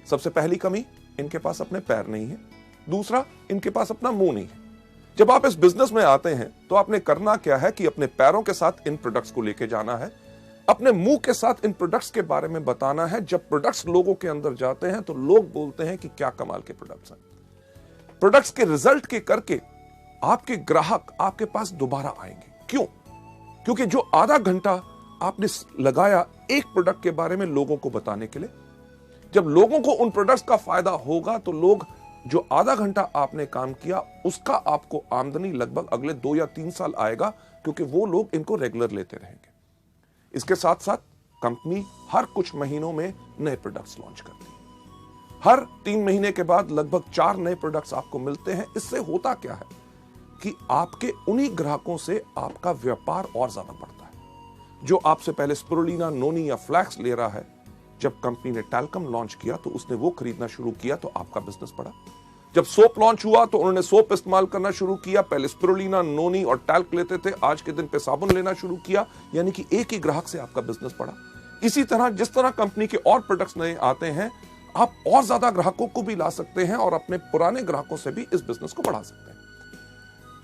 सबसे पहली कमी, इनके पास अपने पैर नहीं है। दूसरा, इनके पास अपना मुंह नहीं है। जब आप इस बिजनेस में आते हैं तो आपने करना क्या है कि अपने पैरों के साथ इन प्रोडक्ट्स को लेके जाना है, अपने मुंह के साथ इन प्रोडक्ट्स के बारे में बताना है। जब प्रोडक्ट्स लोगों के अंदर जाते हैं तो लोग बोलते हैं कि क्या कमाल के प्रोडक्ट्स हैं। प्रोडक्ट्स के रिजल्ट के करके आपके ग्राहक आपके पास दोबारा आएंगे। क्यों? क्योंकि जो आधा घंटा आपने लगाया एक प्रोडक्ट के बारे में लोगों को बताने के लिए, जब लोगों को उन प्रोडक्ट्स का फायदा होगा तो लोग, जो आधा घंटा आपने काम किया उसका आपको आमदनी लगभग अगले 2 या 3 साल आएगा, क्योंकि वो लोग इनको रेगुलर लेते रहेंगे। इसके साथ साथ कंपनी हर कुछ महीनों में नए प्रोडक्ट्स लॉन्च करती है। हर 3 महीने के बाद लगभग 4 नए प्रोडक्ट्स आपको मिलते हैं। इससे होता क्या है कि आपके उन्हीं ग्राहकों से आपका व्यापार और ज्यादा बढ़ता है। जो आपसे पहले स्पिरुलिना, नोनी या फ्लैक्स ले रहा है, जब कंपनी ने टैल्कम लॉन्च किया तो उसने वो खरीदना शुरू किया तो आपका बिजनेस बढ़ा। जब सोप लॉन्च हुआ तो उन्होंने सोप इस्तेमाल करना शुरू किया। पहले स्पिरुलिना, नोनी और टैल्क लेते थे, आज के दिन पे साबुन लेना शुरू किया, यानी कि एक ही ग्राहक से आपका बिजनेस बढ़ा। इसी तरह जिस तरह कंपनी के और प्रोडक्ट्स नए आते हैं, आप और ज्यादा ग्राहकों को भी ला सकते हैं और अपने पुराने ग्राहकों से भी इस बिजनेस को बढ़ा सकते हैं।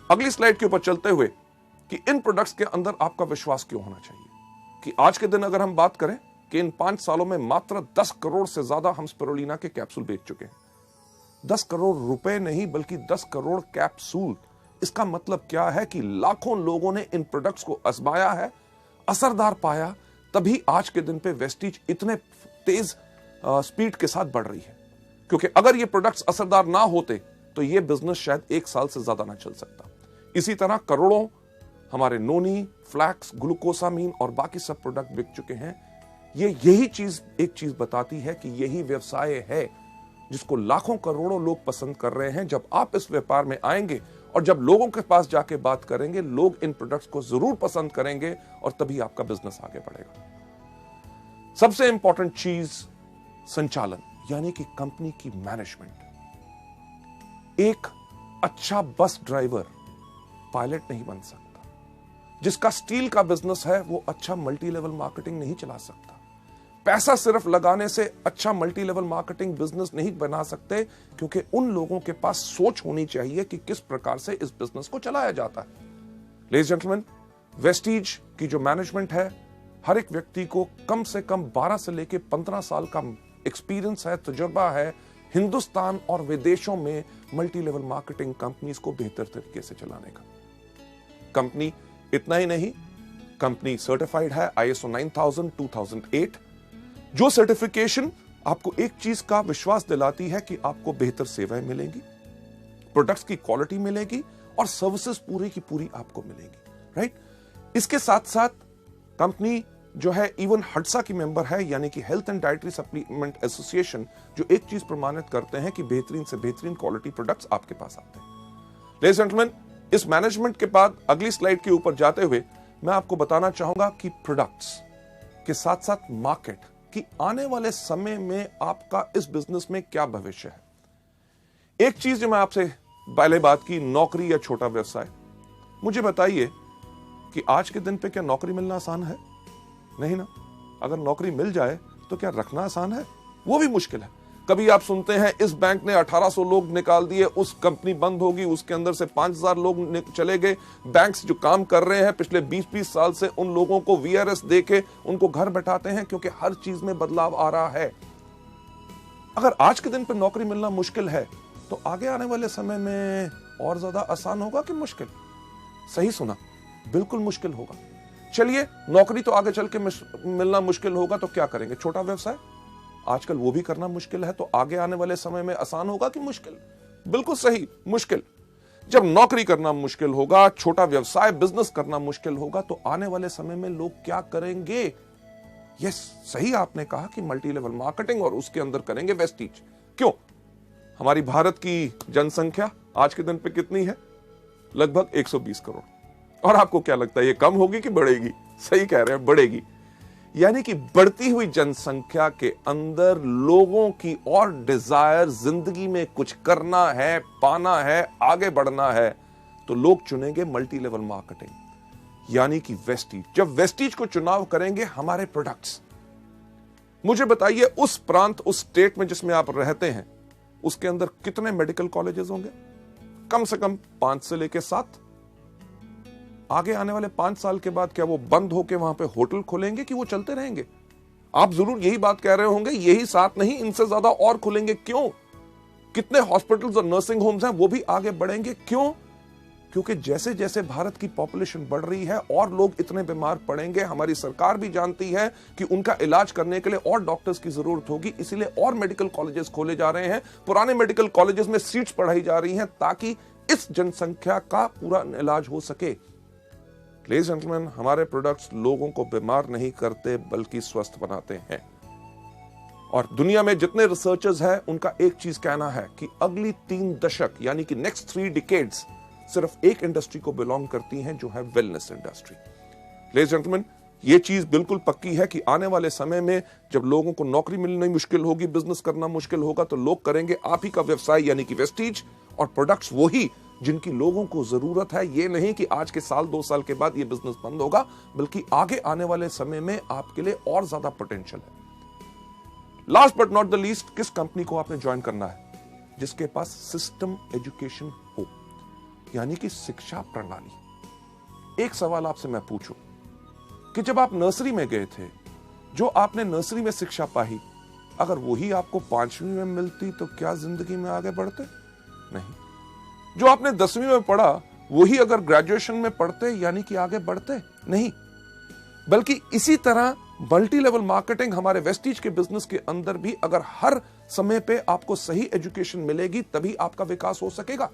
अगली स्लाइड के ऊपर चलते हुए कि इन प्रोडक्ट्स के अंदर आपका विश्वास क्यों होना चाहिए, कि आज के दिन अगर हम बात करें कि इन 5 सालों में मात्र 10 करोड़ से ज्यादा हम स्पिरुलिना के कैप्सूल बेच चुके हैं। 10 करोड़ रुपए नहीं, बल्कि 10 करोड़ कैप्सूल। इसका मतलब क्या है कि लाखों लोगों ने इन प्रोडक्ट्स को आजमाया है, असरदार पाया, तभी आज के दिन पे वेस्टीज इतने तेज स्पीड के साथ बढ़ रही है। क्योंकि अगर ये प्रोडक्ट्स असरदार ना होते तो ये बिजनेस शायद 1 साल से ज्यादा ना चल सकता। इसी तरह करोड़ों हमारे नोनी, फ्लैक्स, ग्लूकोसामीन और बाकी सब प्रोडक्ट बिक चुके हैं। यही चीज एक चीज बताती है कि यही व्यवसाय है जिसको लाखों करोड़ों लोग पसंद कर रहे हैं। जब आप इस व्यापार में आएंगे और जब लोगों के पास जाके बात करेंगे, लोग इन प्रोडक्ट्स को जरूर पसंद करेंगे और तभी आपका बिजनेस आगे बढ़ेगा। सबसे इंपॉर्टेंट चीज संचालन, यानी कि कंपनी की मैनेजमेंट। एक अच्छा बस ड्राइवर पायलट नहीं बन सकता। जिसका स्टील का बिजनेस है वो अच्छा मल्टी लेवल मार्केटिंग नहीं चला सकता। पैसा सिर्फ लगाने से अच्छा मल्टी लेवल मार्केटिंग बिजनेस नहीं बना सकते, क्योंकि उन लोगों के पास सोच होनी चाहिए कि किस प्रकार से इस बिजनेस को चलाया जाता है। लेडीज जेंटलमैन, वेस्टीज की जो मैनेजमेंट है, हर एक व्यक्ति को कम से कम 12 से लेकर 15 साल का एक्सपीरियंस है, तजुर्बा है हिंदुस्तान और विदेशों में मल्टी लेवल मार्केटिंग कंपनीज को बेहतर तरीके से चलाने का। कंपनी इतना ही नहीं, कंपनी सर्टिफाइड है ISO 9000 2008, जो सर्टिफिकेशन आपको एक चीज का विश्वास दिलाती है कि आपको बेहतर सेवाएं मिलेंगी, प्रोडक्ट्स की क्वालिटी मिलेगी और सर्विसेज पूरी की पूरी आपको मिलेंगी, राइट। इसके साथ साथ कंपनी जो है इवन हडसा की मेंबर है, यानी कि health and dietary supplement association, जो एक चीज प्रमाणित करते हैं कि बेहतरीन से बेहतरीन क्वालिटी प्रोडक्ट्स आपके पास आते हैं। लेडीज एंड जेंटलमैन, इस मैनेजमेंट के बाद अगली स्लाइड के ऊपर जाते हुए मैं आपको बताना चाहूंगा कि प्रोडक्ट्स के साथ साथ मार्केट की आने वाले समय में आपका इस बिजनेस में क्या भविष्य है। एक चीज जो मैं आपसे पहले बात की, नौकरी या छोटा व्यवसाय। मुझे बताइए कि आज के दिन पे क्या नौकरी मिलना आसान है? नहीं ना। अगर नौकरी मिल जाए तो क्या रखना आसान है? वो भी मुश्किल है। कभी आप सुनते हैं इस बैंक ने 1800 लोग निकाल दिए, उस कंपनी बंद होगी, उसके अंदर से 5000 लोग चले गए। बैंक्स जो काम कर रहे हैं पिछले 20-20 साल से, उन लोगों को VRS देके उनको घर बैठाते हैं, क्योंकि हर चीज में बदलाव आ रहा है। अगर आज के दिन पे नौकरी मिलना मुश्किल है तो आगे आने वाले समय में और ज्यादा आसान होगा कि मुश्किल? सही सुना, बिल्कुल मुश्किल होगा। चलिए, नौकरी तो आगे चल के मिलना मुश्किल होगा तो क्या करेंगे? छोटा व्यवसाय आजकल वो भी करना मुश्किल है, तो आगे आने वाले समय में आसान होगा कि मुश्किल? बिल्कुल सही, मुश्किल। जब नौकरी करना मुश्किल होगा, छोटा व्यवसाय बिजनेस करना मुश्किल होगा, तो आने वाले समय में लोग क्या करेंगे? यस, सही आपने कहा कि मल्टी लेवल मार्केटिंग, और उसके अंदर करेंगे वेस्टीज। क्यों? हमारी भारत की जनसंख्या आज के दिन पे कितनी है? लगभग 120 करोड़। और आपको क्या लगता है, ये कम होगी कि बढ़ेगी? सही कह रहे हैं, बढ़ेगी। यानी कि बढ़ती हुई जनसंख्या के अंदर लोगों की और डिजायर, जिंदगी में कुछ करना है, पाना है, आगे बढ़ना है, तो लोग चुनेंगे मल्टी लेवल मार्केटिंग, यानी कि वेस्टीज। जब वेस्टीज को चुनाव करेंगे हमारे प्रोडक्ट्स, मुझे बताइए उस प्रांत, उस स्टेट में जिसमें आप रहते हैं, उसके अंदर कितने मेडिकल कॉलेजेस होंगे? कम से कम 5 से लेकर 7। आगे आने वाले 5 साल के बाद क्या वो बंद होकर वहां पे होटल खोलेंगे कि वो चलते रहेंगे? आप जरूर यही बात कह रहे होंगे, यही 7 नहीं, इनसे ज्यादा और खुलेंगे। क्यों? कितने हॉस्पिटल्स और नर्सिंग होम्स हैं, वो भी आगे बढ़ेंगे। क्यों? क्योंकि जैसे जैसे भारत की पॉपुलेशन बढ़ रही है और लोग इतने बीमार पड़ेंगे, हमारी सरकार भी जानती है कि उनका इलाज करने के लिए और डॉक्टर्स की जरूरत होगी, इसीलिए और मेडिकल कॉलेजेस खोले जा रहे हैं। पुराने मेडिकल कॉलेजेस में सीट्स बढ़ाई जा रही हैं ताकि इस जनसंख्या का पूरा इलाज हो सके। लेडीज एंड जेंटलमैन, हमारे प्रोडक्ट्स लोगों को बीमार नहीं करते बल्कि स्वस्थ बनाते हैं। और दुनिया में जितने रिसर्चर्स हैं, उनका एक चीज कहना है कि अगली 3 दशक यानी कि नेक्स्ट 3 डिकेड्स सिर्फ एक इंडस्ट्री को बिलोंग करती हैं, जो है wellness industry. Ladies and gentleman, ये चीज बिल्कुल पक्की है कि आने वाले समय में जब लोगों को नौकरी मिलनी मुश्किल होगी, बिजनेस करना मुश्किल होगा, तो लोग करेंगे आप ही का व्यवसाय यानी कि वेस्टीज, और प्रोडक्ट्स वही जिनकी लोगों को जरूरत है। ये नहीं कि आज के साल 2 साल के बाद ये बिजनेस बंद होगा, बल्कि आगे आने वाले समय में आपके लिए और ज्यादा पोटेंशियल है। Last but not the least, किस कंपनी को आपने ज्वाइन करना है? जिसके पास सिस्टम एजुकेशन हो, यानी कि शिक्षा प्रणाली। एक सवाल आपसे मैं पूछूं कि जब आप नर्सरी में गए थे, जो आपने नर्सरी में शिक्षा पाई, अगर वही आपको 5वीं में मिलती तो क्या जिंदगी में आगे बढ़ते? नहीं। जो आपने 10वीं में पढ़ा, वही अगर ग्रेजुएशन में पढ़ते यानी कि आगे बढ़ते? नहीं। बल्कि इसी तरह मल्टी लेवल मार्केटिंग हमारे वेस्टीज के बिजनेस के अंदर भी, अगर हर समय पे आपको सही एजुकेशन मिलेगी तभी आपका विकास हो सकेगा।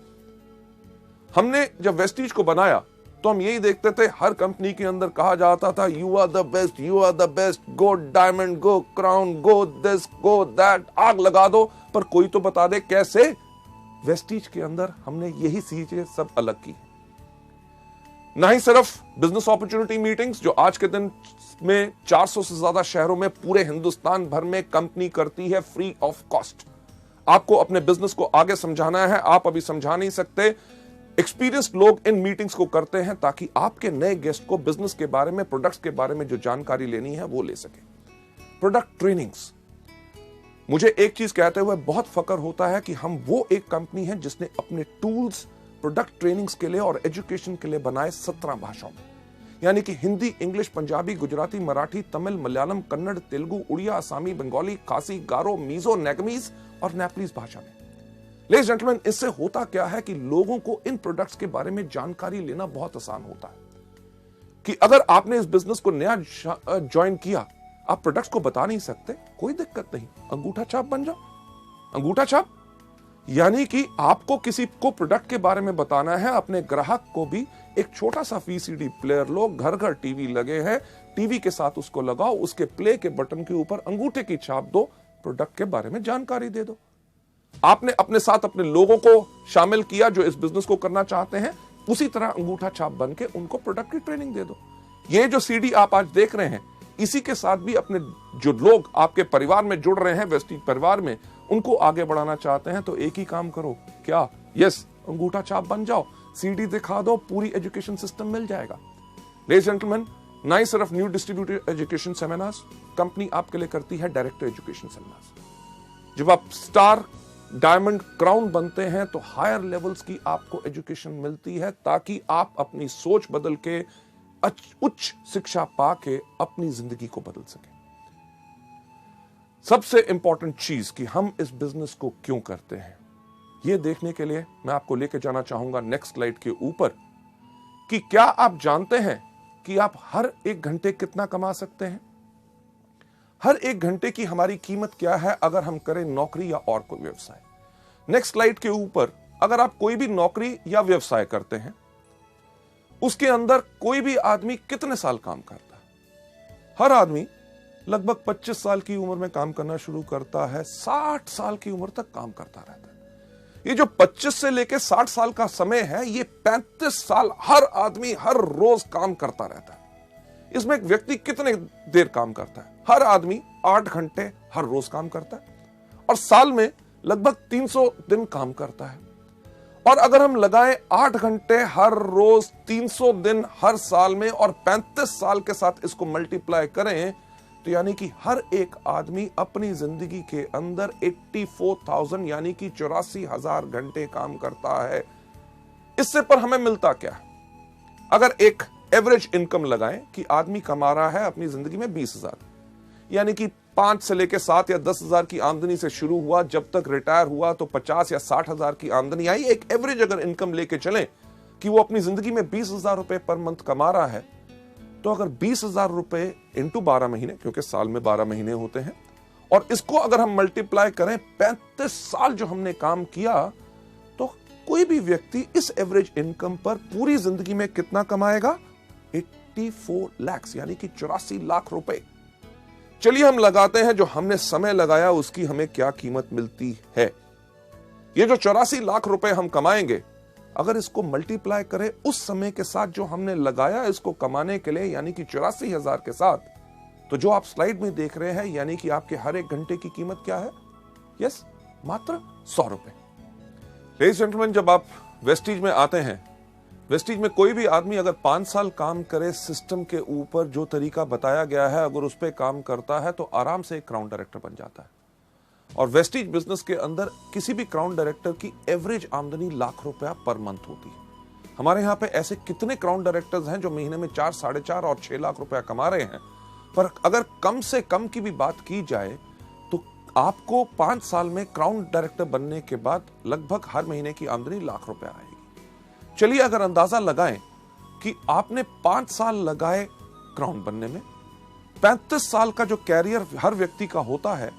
हमने जब वेस्टीज को बनाया तो हम यही देखते थे, हर कंपनी के अंदर कहा जाता था you are the best, you are the best, go diamond, go crown, go this, go that, आग लगा दो, पर कोई तो बता दे कैसे। वेस्टीज के अंदर हमने यही चीजें सब अलग की। ना ही सिर्फ बिजनेस अपॉर्चुनिटी मीटिंग्स, जो आज के दिन में 400 से ज्यादा शहरों में पूरे हिंदुस्तान भर में कंपनी करती है फ्री ऑफ कॉस्ट। आपको अपने बिजनेस को आगे समझाना है, आप अभी समझा नहीं सकते, एक्सपीरियंस्ड लोग इन मीटिंग्स को करते हैं ताकि आपके नए गेस्ट को बिजनेस के बारे में, प्रोडक्ट्स के बारे में जो जानकारी लेनी है वो ले सके। प्रोडक्ट ट्रेनिंग्स, मुझे एक चीज कहते हुए बहुत फक्र होता है कि हम वो एक कंपनी है जिसने अपने टूल्स प्रोडक्ट ट्रेनिंग्स के लिए और एजुकेशन के लिए बनाए 17 भाषाओं में, यानी कि हिंदी, इंग्लिश, पंजाबी, गुजराती, मराठी, तमिल, मलयालम, कन्नड़, तेलुगु, उड़िया, असमी, बंगाली, खासी, गारो, मीजो, नेगमीज और नेपलीज भाषा में। लेडीज एंड जेंटलमैन, इससे होता क्या है कि लोगों को इन प्रोडक्ट्स के बारे में जानकारी लेना बहुत आसान होता है कि अगर आपने इस बिजनेस को नया ज्वाइन किया, आप प्रोडक्ट्स को बता नहीं सकते, कोई दिक्कत नहीं, अंगूठा छाप बन जाओ। अंगूठा छाप यानी कि आपको किसी को प्रोडक्ट के बारे में बताना है, अपने ग्राहक को भी एक छोटा सा वीसीडी प्लेयर लो, घर घर टीवी लगे हैं, टीवी के साथ उसको लगाओ, उसके प्ले के बटन के ऊपर अंगूठे की छाप दो, प्रोडक्ट के बारे में जानकारी दे दो। आपने अपने साथ अपने लोगों को शामिल किया जो इस बिजनेस को करना चाहते हैं, उसी तरह अंगूठा छाप बन के उनको प्रोडक्ट की ट्रेनिंग दे दो। ये जो सीडी आप आज देख रहे हैं, इसी के साथ भी अपने जो लोग आपके परिवार में जुड़ रहे हैं, वेस्टीज परिवार में, उनको आगे बढ़ाना चाहते हैं तो एक ही काम करो, क्या? यस, अंगूठा छाप बन जाओ, सीडी दिखा दो, पूरी एजुकेशन सिस्टम मिल जाएगा। लेडीज एंड जेंटलमैन, ना ही सिर्फ new distributor education seminars, company आपके लिए करती है डायरेक्टर एजुकेशन सेमिनार्स। जब आप स्टार, डायमंड, क्राउन बनते हैं तो हायर लेवल्स की आपको एजुकेशन मिलती है ताकि आप अपनी सोच बदल के उच्च शिक्षा पाके अपनी जिंदगी को बदल सके। सबसे इंपॉर्टेंट चीज कि हम इस बिजनेस को क्यों करते हैं, यह देखने के लिए मैं आपको लेकर जाना चाहूंगा नेक्स्ट स्लाइड के ऊपर कि क्या आप जानते हैं कि आप हर 1 घंटे कितना कमा सकते हैं? हर 1 घंटे की हमारी कीमत क्या है अगर हम करें नौकरी या और कोई व्यवसाय। नेक्स्ट स्लाइड के ऊपर अगर आप कोई भी नौकरी या व्यवसाय करते हैं, उसके अंदर कोई भी आदमी कितने साल काम करता है? हर आदमी लगभग 25 साल की उम्र में काम करना शुरू करता है, 60 साल की उम्र तक काम करता रहता है। ये जो 25 से लेकर 60 साल का समय है, ये 35 साल हर आदमी हर रोज काम करता रहता है। इसमें एक व्यक्ति कितने देर काम करता है? हर आदमी 8 घंटे हर रोज काम करता है और साल में लगभग 300 दिन काम करता है। और अगर हम लगाएं 8 घंटे हर रोज, 300 दिन हर साल में और 35 साल के साथ इसको मल्टीप्लाई करें, तो यानी कि हर एक आदमी अपनी जिंदगी के अंदर 84,000 यानी कि 84,000 घंटे काम करता है। इससे पर हमें मिलता क्या है? अगर एक एवरेज इनकम लगाएं कि आदमी कमा रहा है अपनी जिंदगी में 20,000, यानी कि 5 से लेकर 7 या 10,000 की आमदनी से शुरू हुआ, जब तक रिटायर हुआ तो 50 या 60,000 की आमदनी आई। एक एवरेज अगर इनकम लेके चलें कि वो अपनी जिंदगी में 20,000 रुपए पर मंथ कमा रहा है, तो अगर 20,000 रुपए इंटू 12 महीने, क्योंकि साल में 12 महीने होते हैं, और इसको अगर हम मल्टीप्लाई करें 35 साल जो हमने काम किया, तो कोई भी व्यक्ति इस एवरेज इनकम पर पूरी जिंदगी में कितना कमाएगा? 84 लाख, यानी कि 84 लाख रुपए। चलिए हम लगाते हैं जो हमने समय लगाया उसकी हमें क्या कीमत मिलती है। ये जो 84 लाख रुपए हम कमाएंगे, अगर इसको मल्टीप्लाई करें उस समय के साथ जो हमने लगाया इसको कमाने के लिए, यानी कि 84,000 के साथ, तो जो आप स्लाइड में देख रहे हैं, यानी कि आपके हर एक घंटे की कीमत क्या है? यस, मात्र 100 रुपए। लेडीज जेंटलमैन, जब आप वेस्टीज में आते हैं, वेस्टीज में कोई भी आदमी अगर 5 साल काम करे, सिस्टम के ऊपर जो तरीका बताया गया है अगर उस पर काम करता है, तो आराम से एक क्राउन डायरेक्टर बन जाता है। और वेस्टीज बिजनेस के अंदर किसी भी क्राउन डायरेक्टर की एवरेज आमदनी लाख रुपया पर मंथ होती है। हमारे यहाँ पे ऐसे कितने क्राउन डायरेक्टर्स हैं जो महीने में 4, 4.5 और 6 लाख रुपया कमा रहे हैं। पर अगर कम से कम की भी बात की जाए तो आपको 5 साल में क्राउन डायरेक्टर बनने के बाद लगभग हर महीने की आमदनी लाख रुपया आएगी। चलिए अगर अंदाजा लगाएं कि आपने 5 साल लगाए क्राउन बनने में, 35 साल का जो कैरियर हर व्यक्ति का होता है,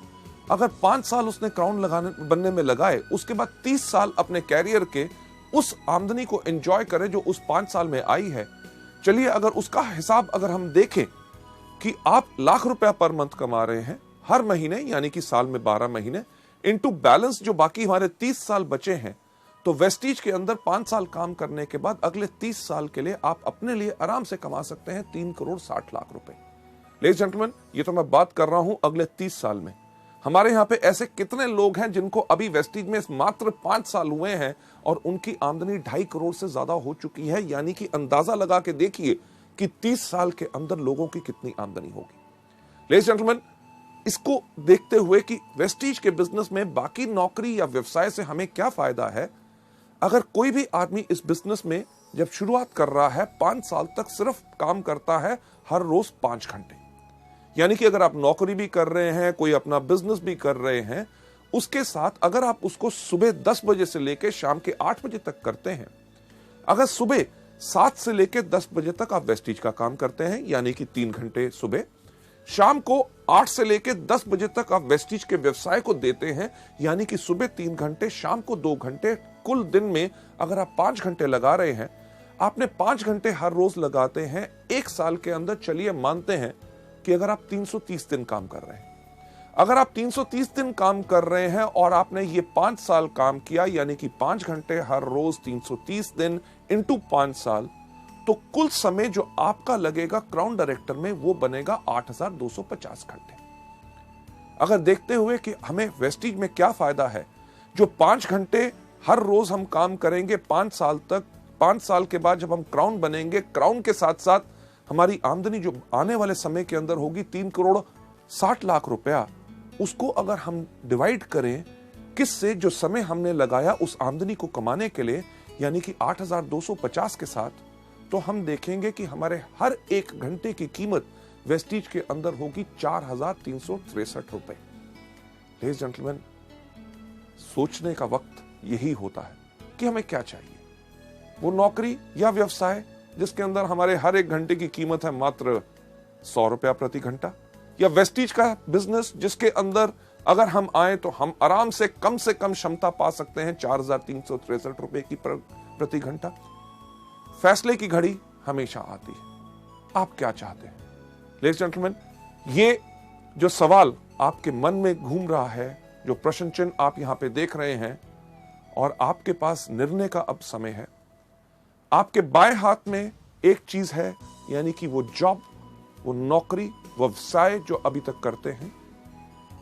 अगर 5 साल उसने क्राउन बनने में लगाए, उसके बाद 30 साल अपने कैरियर के उस आमदनी को एंजॉय करे जो उस 5 साल में आई है। चलिए अगर उसका हिसाब अगर हम देखें कि आप लाख रुपया पर मंथ कमा रहे हैं हर महीने, यानी कि साल में 12 महीने, इनटू बैलेंस जो बाकी हमारे 30 साल बचे हैं, तो वेस्टीज के अंदर 5 साल काम करने के बाद अगले 30 साल के लिए आप अपने लिए आराम से कमा सकते हैं 3 करोड़ 60 लाख रुपए। लेडीज जेंटलमैन, ये तो मैं बात कर रहा हूं अगले 30 साल में। हमारे यहाँ पे ऐसे कितने लोग हैं जिनको अभी वेस्टीज में मात्र 5 साल हुए हैं और उनकी आमदनी 2.5 करोड़ से ज्यादा हो चुकी है, यानी कि अंदाजा लगा के देखिए कि 30 साल के अंदर लोगों की कितनी आमदनी होगी। लेडीज जेंटलमैन, इसको देखते हुए कि वेस्टीज के बिजनेस में बाकी नौकरी या व्यवसाय से हमें क्या फायदा है, अगर कोई भी आदमी इस बिजनेस में जब शुरुआत कर रहा है 5 साल तक सिर्फ काम करता है हर रोज 5 घंटे, यानी कि अगर आप नौकरी भी कर रहे हैं, कोई अपना बिजनेस भी कर रहे हैं, उसके साथ अगर आप उसको सुबह 10 बजे से लेकर शाम के 8 बजे तक करते हैं, अगर सुबह 7 से लेकर 10 बजे तक आप वेस्टीज का काम करते हैं, यानी कि 3 घंटे सुबह, शाम को 8 से लेकर 10 बजे तक आप वेस्टीज के व्यवसाय को देते हैं, यानी कि सुबह 3 घंटे, शाम को 2 घंटे, कुल दिन में अगर आप 5 घंटे लगा रहे हैं, आपने 5 घंटे हर रोज लगाते हैं, 1 साल के अंदर चलिए मानते हैं कि अगर आप 330 दिन काम कर रहे हैं, अगर आप 330 दिन काम कर रहे हैं और आपने ये 5 साल काम किया, यानी कि 5 घंटे हर रोज 330 दिन इंटू 5 साल, तो कुल समय जो आपका लगेगा क्राउन डायरेक्टर में वो बनेगा 8,250 घंटे। अगर देखते हुए कि हमें वेस्टीज में क्या फायदा है, जो 5 घंटे हर रोज हम काम करेंगे 5 साल तक, 5 साल के बाद जब हम क्राउन बनेंगे, क्राउन के साथ साथ हमारी आमदनी जो आने वाले समय के अंदर होगी 3 करोड़ 60 लाख रुपया, उसको अगर हम डिवाइड करें किससे, जो समय हमने लगाया उस आमदनी को कमाने के लिए, यानी कि 8,250 के साथ, तो हम देखेंगे कि हमारे हर 1 घंटे की कीमत वेस्टीज के अंदर होगी 4,363 रुपए। लेडीज जेंटलमैन, सोचने का वक्त यही होता है कि हमें क्या चाहिए। वो नौकरी या व्यवसाय जिसके अंदर हमारे हर 1 घंटे की कीमत है मात्र 100 रुपया प्रति घंटा, या वेस्टीज का बिजनेस जिसके अंदर अगर हम आए तो हम आराम से कम क्षमता पा सकते हैं 4,363 रुपए की प्रति घंटा। फैसले की घड़ी हमेशा आती है। आप क्या चाहते हैं? लेडीज जेंटलमैन, ये जो सवाल आपके मन में घूम रहा है, जो प्रश्न चिन्ह आप यहां पे देख रहे हैं, और आपके पास निर्णय का अब समय है। आपके बाएं हाथ में एक चीज है, यानी कि वो जॉब, वो नौकरी, वो व्यवसाय जो अभी तक करते हैं,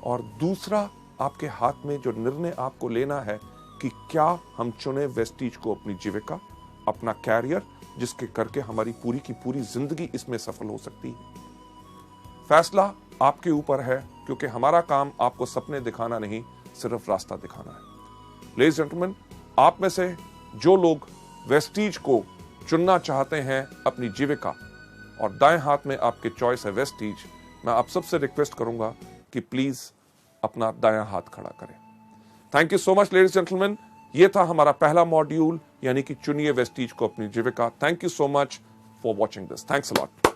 और दूसरा आपके हाथ में जो निर्णय आपको लेना है कि क्या हम चुने वेस्टीज को अपनी जीविका, अपना कैरियर, जिसके करके हमारी पूरी की पूरी जिंदगी इसमें सफल हो सकती है। फैसला आपके ऊपर है, क्योंकि हमारा काम आपको सपने दिखाना नहीं, सिर्फ रास्ता दिखाना है। लेडीज जेंटलमैन, आप में से जो लोग वेस्टीज को चुनना चाहते हैं अपनी जीविका, और दाएं हाथ में आपके चॉइस है वेस्टीज, मैं आप सबसे रिक्वेस्ट करूंगा कि प्लीज अपना दायां हाथ खड़ा करें। Thank you so much ladies gentleman. ये था हमारा पहला मॉड्यूल, यानी कि चुनिए वेस्टीज को अपनी जीविका। Thank you so much for watching this. Thanks a lot.